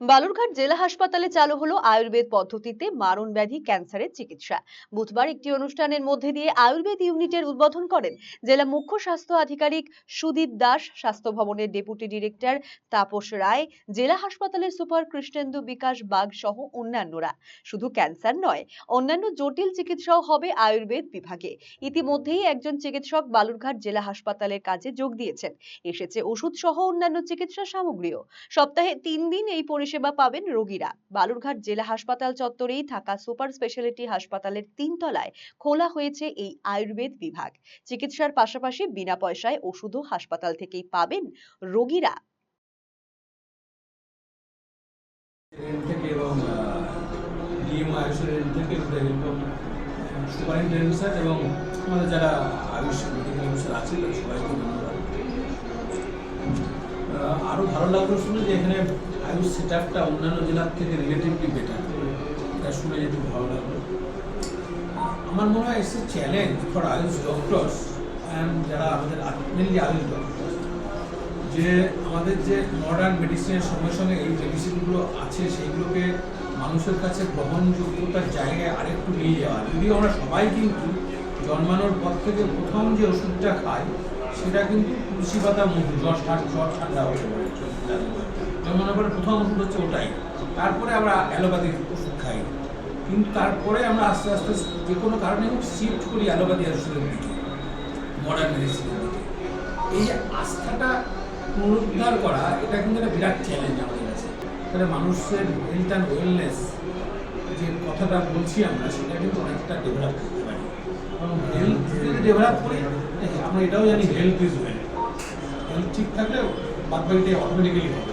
বালুরঘাট জেলা হাসপাতালে চালু হলো আয়ুর্বেদ পদ্ধতিতে মারণ ব্যাধি ক্যান্সারের চিকিৎসা। বুধবার একটি অনুষ্ঠানের মধ্যে দিয়ে আয়ুর্বেদ ইউনিটের উদ্বোধন করেন জেলা মুখ্য স্বাস্থ্য আধিকারিক সুদীপ দাস, স্বাস্থ্য ভবনের ডেপুটি ডিরেক্টর তাপস রায়, জেলা হাসপাতালের সুপার কৃষ্ণেন্দু বিকাশ বাগ সহ অন্যান্যরা। শুধু ক্যান্সার নয়, অন্যান্য জটিল চিকিৎসাও হবে আয়ুর্বেদ বিভাগে। ইতিমধ্যেই একজন চিকিৎসক বালুরঘাট জেলা হাসপাতালের কাজে যোগ দিয়েছেন। এসেছে ওষুধ সহ অন্যান্য চিকিৎসা সামগ্রীও। সপ্তাহে 3 দিন এই পরিষেবা পাবেন রোগীরা। বালুরঘাট জেলা হাসপাতাল চত্বরেই থাকা সুপার স্পেশালিটি হাসপাতালের 3 তলায় খোলা হয়েছে এই আয়ুর্বেদ বিভাগ। চিকিৎসার পাশাপাশি বিনা পয়সায় ওষুধও হাসপাতাল থেকেই পাবেন রোগীরা। এবং আমাদের যারা আয়ুষ মেডিকেল অফিসার আছে সবাইকে ধন্যবাদ। আরও ভালো লাগলো শুনে যে এখানে আয়ুষ সেট আপটা অন্যান্য জেলার থেকে রিলেটিভলি বেটার, এটা শুনে একটু ভালো লাগলো। আমার মনে হয় it's a challenge for Ayush doctors and যারা আমাদের মেনলি আয়ুষ ডক্টরস, যে আমাদের যে মডার্ন মেডিসিনের সঙ্গে সঙ্গে এই মেডিসিনগুলো আছে সেইগুলোকে মানুষের কাছে গ্রহণযোগ্যতার জায়গায় আরেকটু নিয়ে যাওয়া। যদিও আমরা সবাই কিন্তু জন্মানোর পর থেকে প্রথম যে ওষুধটা খাই সেটা কিন্তু তুলসী পাতা মধু, জ্বর ঠান্ডা হতে পারে, জন্মানোর পরে প্রথম ওষুধ হচ্ছে ওটাই। তারপরে আমরা অ্যালোপ্যাথিক ওষুধ খাই, কিন্তু তারপরে আমরা আস্তে আস্তে যে কোনো কারণে শিফট করি অ্যালোপ্যাথি ওষুধের দিকে, মডার্ন মেডিসিনের দিকে। এই যে আস্থাটা পুনরুদ্ধার করা, এটা কিন্তু একটা বিরাট চ্যালেঞ্জ আমাদের কাছে। তাহলে মানুষের হেলথ অ্যান্ড ওয়েলনেস যে কথাটা বলছি আমরা, সেটা কিন্তু অনেকটা ডেভেলপ করতে পারি। এবং হেলথ যদি ডেভেলপ করি, আমরা এটাও জানি হেলথ ইজ ওয়েলথ। হেলথ ঠিক থাকলে বাদ বাকিটা অটোমেটিক্যালি হবে।